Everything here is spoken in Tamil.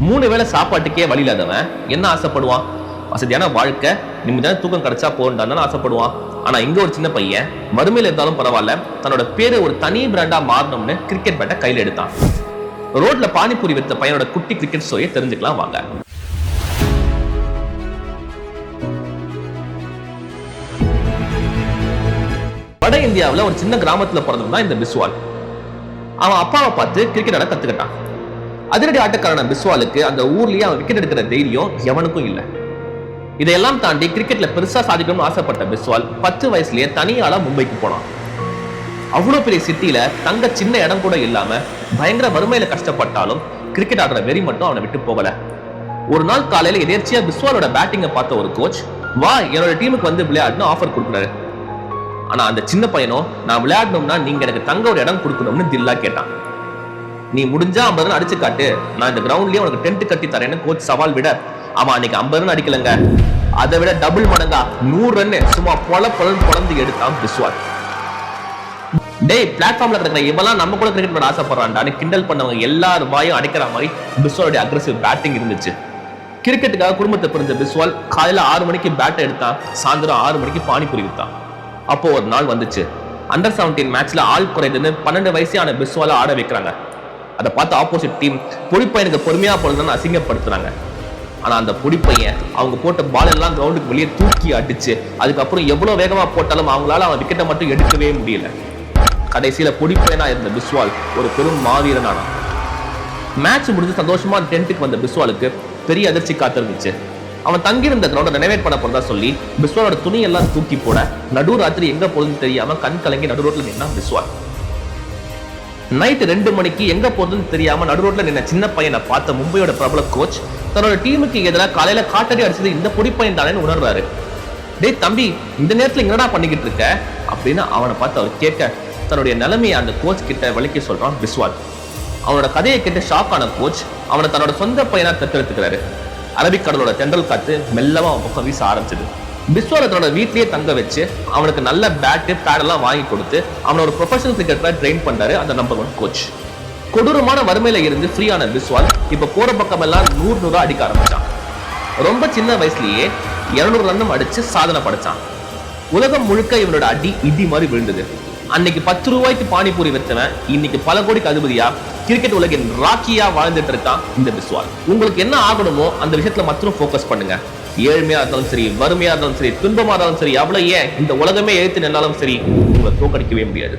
3 வேளை சாப்பாட்டுக்கே வழி இல்லாதவன் என்ன ஆசைப்படுவான்? வசதியான வாழ்க்கை, நிம்மதியான தூக்கம் கிடைச்சா போன்றான்னு ஆசைப்படுவான். ஆனா இங்க ஒரு சின்ன பையன் வறுமையில இருந்தாலும் பரவாயில்ல, தன்னோட பேரு ஒரு தனி பிராண்டா மாறணும்னு கிரிக்கெட் பேட்டை கையில எடுத்தான். ரோட்ல பானிபூரி வித்த பையனோட குட்டி கிரிக்கெட் ஸ்டோரியை தெரிஞ்சுக்கலாம் வாங்க. வட இந்தியாவில் ஒரு சின்ன கிராமத்துல பிறந்தவன் இந்த பிஸ்வால். அவன் அப்பாவை பார்த்து கிரிக்கெட் ஆட கத்துக்கிட்டான். அதிரடி ஆட்டக்காரன பிஸ்வாலுக்கு அந்த ஊர்லயே அவன் விக்கெட் எடுக்கிற தைரியம் எவனுக்கும் இல்லை. இதையெல்லாம் தாண்டி கிரிக்கெட்ல பெருசா சாதிக்கணும்னு ஆசைப்பட்ட பிஸ்வால் 10 வயசுலயே தனியாளா மும்பைக்கு போனான். அவ்வளவு பெரிய சிட்டியில தங்க சின்ன இடம் கூட இல்லாம பயங்கர வறுமையில கஷ்டப்பட்டாலும் கிரிக்கெட் ஆடுற வெறி மட்டும் அவனை விட்டு போகல. ஒரு நாள் காலையில எதேர்ச்சியா பிஸ்வாலோட பேட்டிங்கை பார்த்த ஒரு கோச், வா என்னோட டீமுக்கு வந்து விளையாடணும் ஆஃபர் கொடுக்குறாரு. ஆனா அந்த சின்ன பையனும், நான் விளையாடணும்னா நீங்க எனக்கு தங்க ஒரு இடம் கொடுக்கணும்னு தில்லா கேட்டான். நீ முடிஞ்சா 50 ரன் அடிச்சு காட்டு, நான் இந்த கிரவுண்ட்லயே உனக்கு டென்ட் கட்டி தரேன்னு கோச் சவால் விட, ஆமா அன்னைக்கு 50 ரன் அடிக்கலங்க, அதை விட டபுள் மடங்கா 100 ரன் சும்மா பொழந்து எடுத்தான் பிஸ்வால். டேய், பிளாட்ஃபார்ம்ல இருக்கிற இவெல்லாம் நம்ம கூட கிரிக்கெட் பண்ண ஆசைப்படுறான்டான்னு கிண்டல் பண்ணவங்க எல்லாரும் வாயும் அடைக்கிற மாதிரி பிஸ்வாலோட அக்ரெசிவ் பேட்டிங் இருந்துச்சு. கிரிக்கெட்டுக்காக குடும்பத்தை புரிஞ்ச பிஸ்வால் காலையில 6 மணிக்கு பேட்டை எடுத்தான், சாயந்தரம் 6 மணிக்கு பானிபூரி வித்தான். அப்போ ஒரு நாள் வந்துச்சு, அண்டர் 17 மேட்ச்ல ஆள் குறைதுன்னு 12 வயசான பிஸ்வால ஆட வைக்கிறாங்க. அதை பார்த்து ஆப்போசிட் டீம் பொடிப்பையனுக்கு பொறுமையா போடுறதுன்னு அசிங்கப்படுத்துறாங்க. ஆனா அந்த பொடிப்பையன் அவங்க போட்ட பால் எல்லாம் கிரவுண்டுக்கு வெளியே தூக்கி அடிச்சு, அதுக்கப்புறம் எவ்வளவு வேகமா போட்டாலும் அவங்களால அவன் விக்கெட்டை மட்டும் எடுக்கவே முடியல. கடைசியில பொடிப்பையனா இருந்த பிஸ்வால் ஒரு பெரும் மாவீரனானா. மேட்ச் முடிஞ்சு சந்தோஷமா டென்ட்டுக்கு வந்த பிஸ்வாலுக்கு பெரிய அதிர்ச்சி காத்திருந்துச்சு. அவன் தங்கியிருந்த கிரவுண்டை ரெனோவேட் பண்ண போறதா சொல்லி பிஸ்வாலோட துணி எல்லாம் தூக்கி போட நடு ராத்திரி எங்க போகுதுன்னு தெரியாம கண் கலங்கி நடு ரோட்ல நின்னா பிஸ்வால். நைட் 2 மணிக்கு எங்க போகுதுன்னு தெரியாம நடு ரோட்ல நின்ன சின்ன பையனை பார்த்த மும்பையோட பிரபல கோச் தன்னோட டீமுக்கு எதிராக காலையில காட்டடி அடிச்சது இந்த பொடிப்பையன் தானேன்னு உணர்றாரு. டேய் தம்பி, இந்த நேரத்துல என்னடா பண்ணிக்கிட்டு இருக்க அப்படின்னு அவனை பார்த்து அவர் கேட்க, தன்னுடைய நிலைமையை அந்த கோச் கிட்ட விளக்கி சொல்றான் பிஸ்வால். அவனோட கதையை கேட்டு ஷாக் ஆன கோச் அவனை தன்னோட சொந்த பையனா தத்தெடுத்துக்கிறாரு. அரபிக்கடலோட தென்றல் காத்து மெல்லமா அவன் பக்கம் வீச ஆரம்பிச்சது. பிஸ்வால தன்னோட வீட்லயே தங்க வச்சு அவனுக்கு நல்ல பேட்டு பேடெல்லாம் வாங்கி கொடுத்து அவனை ஒரு ப்ரொஃபஷனல் கிரிக்கெட்டரா ட்ரெயின் பண்றாரு அந்த நம்பர் 1 கோச். கொடூரமான வறுமையில இருந்து ஃப்ரீயான பிஸ்வால் இப்ப போற பக்கம் எல்லாம் 100 அடிக்க ஆரம்பிச்சான். ரொம்ப சின்ன வயசுலயே 200 ரன்னும் அடிச்சு சாதனை படைச்சான். உலகம் முழுக்க இவனோட அடி இடி மாதிரி விழுந்தது. அன்னைக்கு 10 ரூபாய்க்கு பானிபூரி வித்தவன் இன்னைக்கு பல கோடிக்கு அதிபதியா கிரிக்கெட் உலகின் ராக்கியா வாழ்ந்துட்டு இருக்கான் இந்த பிஸ்வால். உங்களுக்கு என்ன ஆகணுமோ அந்த விஷயத்துல மட்டும் போக்கஸ் பண்ணுங்க. ஏழ்மையா இருந்தாலும் சரி, வறுமையா இருந்தாலும் சரி, துன்பமா இருந்தாலும் சரி, அவ்வளவு ஏன் இந்த உலகமே எழுத்து நின்னாலும் சரி, உங்களை தோக்கடிக்கவே முடியாது.